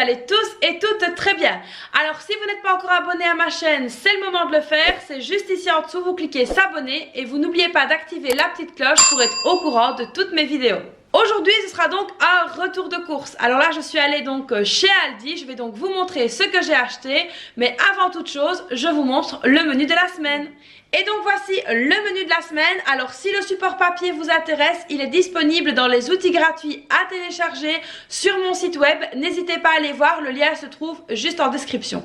allez tous et toutes très bien. Alors si vous n'êtes pas encore abonné à ma chaîne, c'est le moment de le faire. C'est juste ici en dessous, vous cliquez s'abonner et vous n'oubliez pas d'activer la petite cloche pour être au courant de toutes mes vidéos. Aujourd'hui, ce sera donc un retour de course. Alors là, je suis allée donc chez Aldi. Je vais donc vous montrer ce que j'ai acheté. Mais avant toute chose, je vous montre le menu de la semaine. Et donc voici le menu de la semaine. Alors si le support papier vous intéresse, il est disponible dans les outils gratuits à télécharger sur mon site web. N'hésitez pas à aller voir, le lien se trouve juste en description.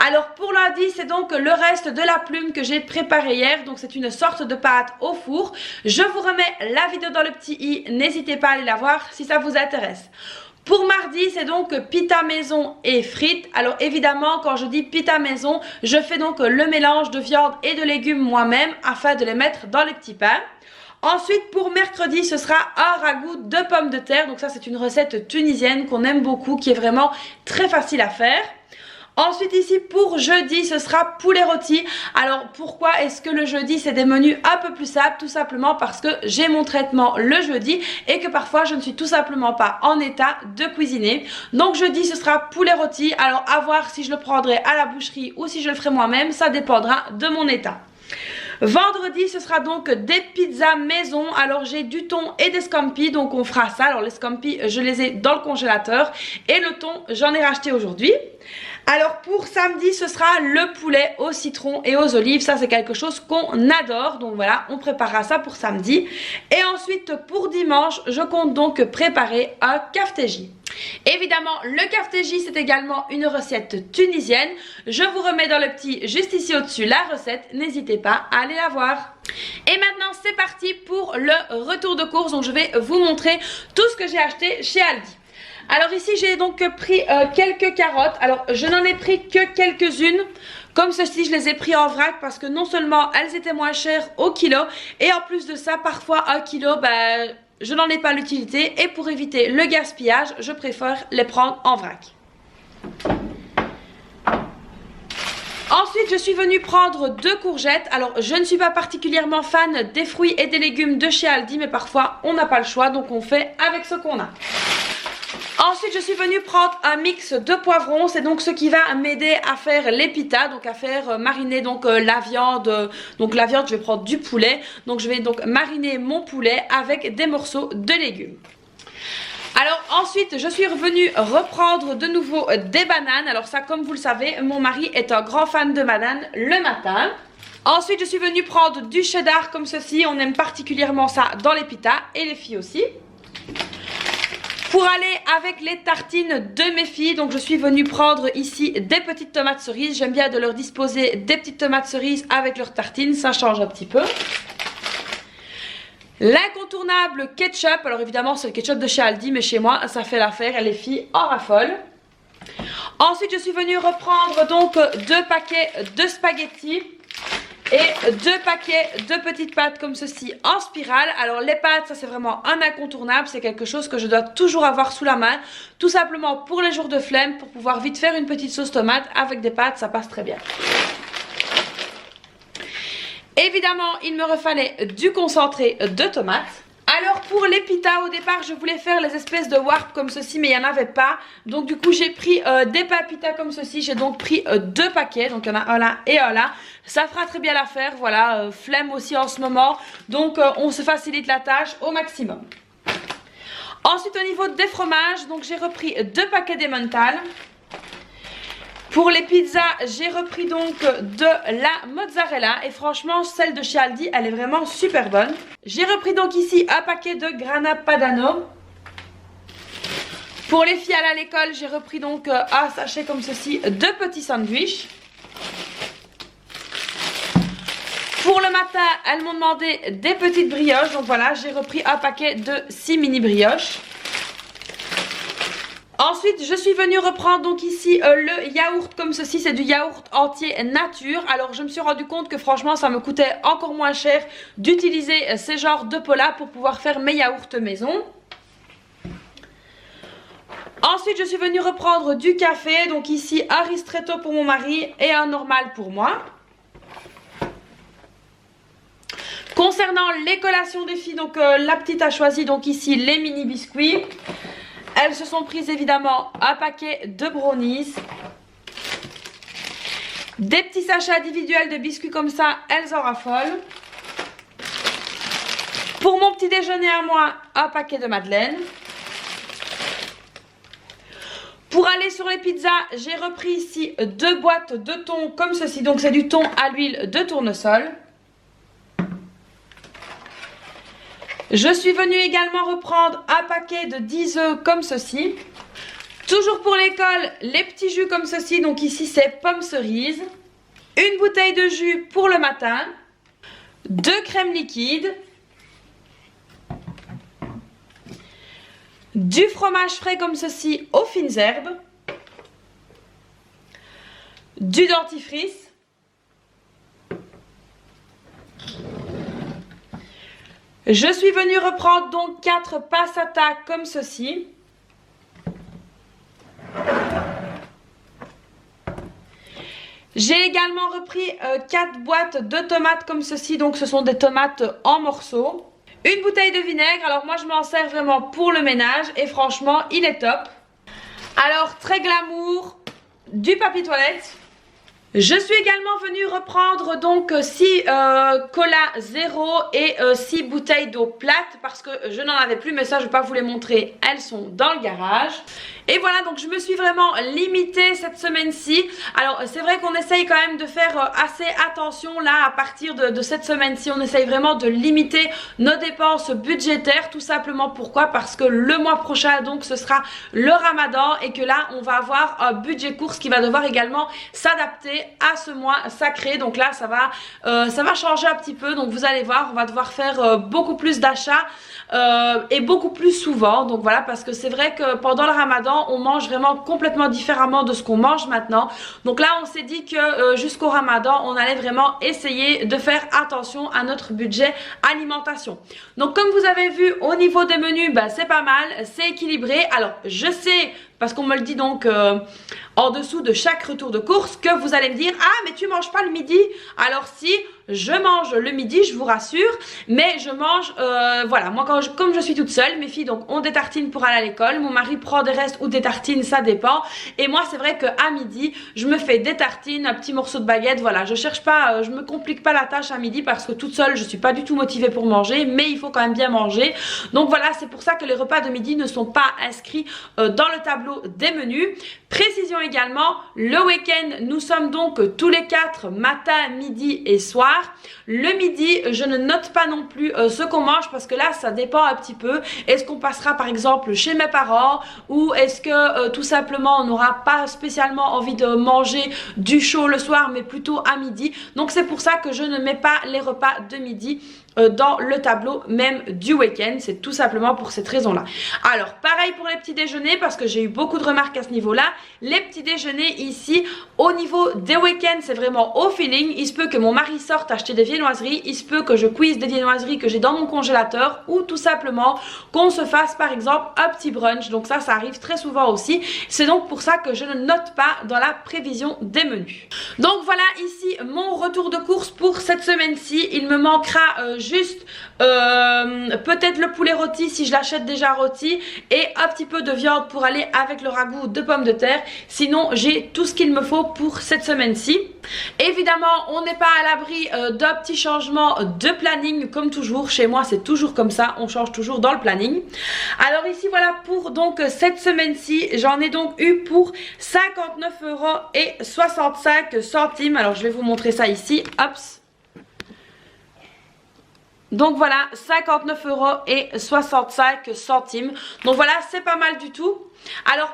Alors pour lundi, c'est donc le reste de la plume que j'ai préparé hier. Donc c'est une sorte de pâte au four. Je vous remets la vidéo dans le petit i. N'hésitez pas à aller la voir si ça vous intéresse. Pour mardi, c'est donc pita maison et frites. Alors évidemment, quand je dis pita maison, je fais donc le mélange de viande et de légumes moi-même afin de les mettre dans les petits pains. Ensuite, pour mercredi, ce sera un ragoût de pommes de terre. Donc ça, c'est une recette tunisienne qu'on aime beaucoup, qui est vraiment très facile à faire. Ensuite ici pour jeudi ce sera poulet rôti. Alors pourquoi est-ce que le jeudi c'est des menus un peu plus simples? Tout simplement parce que j'ai mon traitement le jeudi et que parfois je ne suis tout simplement pas en état de cuisiner. Donc jeudi ce sera poulet rôti. Alors à voir si je le prendrai à la boucherie ou si je le ferai moi-même, ça dépendra de mon état. Vendredi ce sera donc des pizzas maison. Alors j'ai du thon et des scampi, donc on fera ça. Alors les scampi je les ai dans le congélateur et le thon j'en ai racheté aujourd'hui. Alors pour samedi ce sera le poulet au citron et aux olives. Ça c'est quelque chose qu'on adore, donc voilà, on préparera ça pour samedi. Et ensuite pour dimanche je compte donc préparer un kafteji. Évidemment le kafteji c'est également une recette tunisienne. Je vous remets dans le petit juste ici au-dessus la recette, n'hésitez pas à aller la voir. Et maintenant c'est parti pour le retour de course. Donc je vais vous montrer tout ce que j'ai acheté chez Aldi. Alors ici j'ai donc pris quelques carottes. Alors je n'en ai pris que quelques-unes. Comme ceci je les ai pris en vrac parce que non seulement elles étaient moins chères au kilo, et en plus de ça parfois un kilo je n'en ai pas l'utilité. Et pour éviter le gaspillage je préfère les prendre en vrac. Ensuite je suis venue prendre 2 courgettes. Alors je ne suis pas particulièrement fan des fruits et des légumes de chez Aldi, mais parfois on n'a pas le choix donc on fait avec ce qu'on a. Ensuite, je suis venue prendre un mix de poivrons. C'est donc ce qui va m'aider à faire les pitas, donc à faire mariner donc la viande. Donc la viande, je vais prendre du poulet. Donc je vais donc mariner mon poulet avec des morceaux de légumes. Alors ensuite, je suis revenue reprendre de nouveau des bananes. Alors ça, comme vous le savez, mon mari est un grand fan de bananes le matin. Ensuite, je suis venue prendre du cheddar comme ceci. On aime particulièrement ça dans les pitas et les filles aussi. Pour aller avec les tartines de mes filles, donc je suis venue prendre ici des petites tomates cerises. J'aime bien de leur disposer des petites tomates cerises avec leurs tartines, ça change un petit peu. L'incontournable ketchup, alors évidemment c'est le ketchup de chez Aldi, mais chez moi ça fait l'affaire et les filles en raffolent. Ensuite je suis venue reprendre donc 2 paquets de spaghettis. Et 2 paquets de petites pâtes comme ceci en spirale. Alors les pâtes, ça c'est vraiment un incontournable. C'est quelque chose que je dois toujours avoir sous la main. Tout simplement pour les jours de flemme, pour pouvoir vite faire une petite sauce tomate avec des pâtes, ça passe très bien. Évidemment, il me refallait du concentré de tomates. Alors pour les pitas, au départ je voulais faire les espèces de warp comme ceci, mais il n'y en avait pas. Donc du coup j'ai pris des pains pita comme ceci. J'ai donc pris 2 paquets, donc il y en a un là et un là. Ça fera très bien l'affaire, voilà, flemme aussi en ce moment. Donc on se facilite la tâche au maximum. Ensuite au niveau des fromages, donc j'ai repris 2 paquets d'Emmental. Pour les pizzas, j'ai repris donc de la mozzarella et franchement celle de chez Aldi elle est vraiment super bonne. J'ai repris donc ici un paquet de grana padano. Pour les filles à l'école, j'ai repris donc un sachet comme ceci de petits sandwichs. Pour le matin, elles m'ont demandé des petites brioches, donc voilà, j'ai repris un paquet de 6 mini brioches. Ensuite, je suis venue reprendre donc ici le yaourt comme ceci. C'est du yaourt entier nature. Alors, je me suis rendu compte que franchement, ça me coûtait encore moins cher d'utiliser ces genres de pots-là pour pouvoir faire mes yaourts maison. Ensuite, je suis venue reprendre du café. Donc ici, un ristretto pour mon mari et un normal pour moi. Concernant les collations des filles, donc la petite a choisi donc ici les mini biscuits. Elles se sont prises évidemment un paquet de brownies. Des petits sachets individuels de biscuits comme ça, elles en raffolent. Pour mon petit déjeuner à moi, un paquet de madeleines. Pour aller sur les pizzas, j'ai repris ici 2 boîtes de thon comme ceci. Donc c'est du thon à l'huile de tournesol. Je suis venue également reprendre un paquet de 10 œufs comme ceci. Toujours pour l'école, les petits jus comme ceci. Donc ici c'est pommes cerises. Une bouteille de jus pour le matin. 2 crèmes liquides. Du fromage frais comme ceci aux fines herbes. Du dentifrice. Je suis venue reprendre donc 4 passata comme ceci. J'ai également repris 4 boîtes de tomates comme ceci. Donc ce sont des tomates en morceaux. Une bouteille de vinaigre. Alors moi je m'en sers vraiment pour le ménage. Et franchement il est top. Alors très glamour. Du papier toilette. Je suis également venue reprendre donc 6 cola zéro et 6 bouteilles d'eau plate parce que je n'en avais plus, mais ça je ne vais pas vous les montrer, elles sont dans le garage. Et voilà, donc je me suis vraiment limitée cette semaine-ci. Alors c'est vrai qu'on essaye quand même de faire assez attention là à partir de cette semaine-ci. On essaye vraiment de limiter nos dépenses budgétaires, tout simplement. Pourquoi? Parce que le mois prochain donc ce sera le Ramadan et que là on va avoir un budget course qui va devoir également s'adapter à ce mois sacré. Donc là ça va changer un petit peu. Donc vous allez voir, on va devoir faire beaucoup plus d'achats et beaucoup plus souvent. Donc voilà, parce que c'est vrai que pendant le Ramadan on mange vraiment complètement différemment de ce qu'on mange maintenant. Donc là on s'est dit que jusqu'au Ramadan on allait vraiment essayer de faire attention à notre budget alimentation. Donc comme vous avez vu au niveau des menus, bah, c'est pas mal, c'est équilibré. Alors je sais, parce qu'on me le dit donc en dessous de chaque retour de course, que vous allez me dire: ah mais tu manges pas le midi. Alors si, je mange le midi, je vous rassure, mais je mange, voilà, moi comme je suis toute seule, mes filles donc ont des tartines pour aller à l'école, mon mari prend des restes ou des tartines, ça dépend, et moi c'est vrai qu'à midi, je me fais des tartines, un petit morceau de baguette, voilà, je cherche pas, je me complique pas la tâche à midi parce que toute seule, je suis pas du tout motivée pour manger, mais il faut quand même bien manger. Donc voilà, c'est pour ça que les repas de midi ne sont pas inscrits dans le tableau des menus. Précision également, le week-end, nous sommes donc tous les 4, matin, midi et soir. Le midi, je ne note pas non plus ce qu'on mange parce que là, ça dépend un petit peu. Est-ce qu'on passera par exemple chez mes parents ou est-ce que tout simplement on n'aura pas spécialement envie de manger du chaud le soir mais plutôt à midi. Donc c'est pour ça que je ne mets pas les repas de midi dans le tableau même du week-end. C'est tout simplement pour cette raison là. Alors pareil pour les petits déjeuners parce que j'ai eu beaucoup de remarques à ce niveau là. Les petits déjeuners ici au niveau des week-ends c'est vraiment au feeling. Il se peut que mon mari sorte acheter des viennoiseries, il se peut que je cuise des viennoiseries que j'ai dans mon congélateur ou tout simplement qu'on se fasse par exemple un petit brunch. Donc ça arrive très souvent aussi. C'est donc pour ça que je ne note pas dans la prévision des menus. Donc voilà ici mon retour de course pour cette semaine-ci. Il me manquera juste peut-être le poulet rôti si je l'achète déjà rôti et un petit peu de viande pour aller avec le ragoût de pommes de terre. Sinon j'ai tout ce qu'il me faut pour cette semaine-ci. Évidemment on n'est pas à l'abri d'un petit changement de planning comme toujours. Chez moi c'est toujours comme ça, on change toujours dans le planning. Alors ici voilà pour donc cette semaine-ci, j'en ai donc eu pour 59,65 €. Alors je vais vous montrer ça ici, hop. Donc voilà, 59,65 €. Donc voilà, c'est pas mal du tout. Alors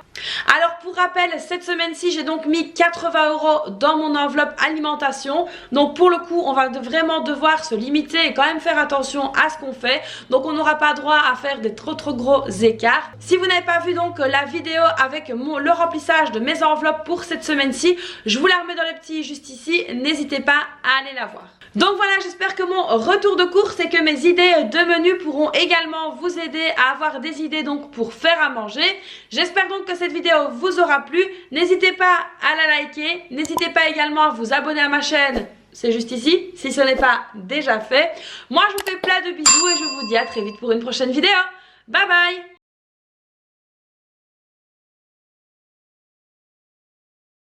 pour rappel, cette semaine-ci, j'ai donc mis 80 € dans mon enveloppe alimentation. Donc pour le coup, on va vraiment devoir se limiter et quand même faire attention à ce qu'on fait. Donc on n'aura pas droit à faire des trop gros écarts. Si vous n'avez pas vu donc la vidéo avec le remplissage de mes enveloppes pour cette semaine-ci, je vous la remets dans le petit juste ici. N'hésitez pas à aller la voir. Donc voilà, j'espère que mon retour de course et que mes idées de menus pourront également vous aider à avoir des idées donc pour faire à manger. J'espère donc que cette vidéo vous aura plu. N'hésitez pas à la liker. N'hésitez pas également à vous abonner à ma chaîne. C'est juste ici, si ce n'est pas déjà fait. Moi, je vous fais plein de bisous et je vous dis à très vite pour une prochaine vidéo. Bye bye!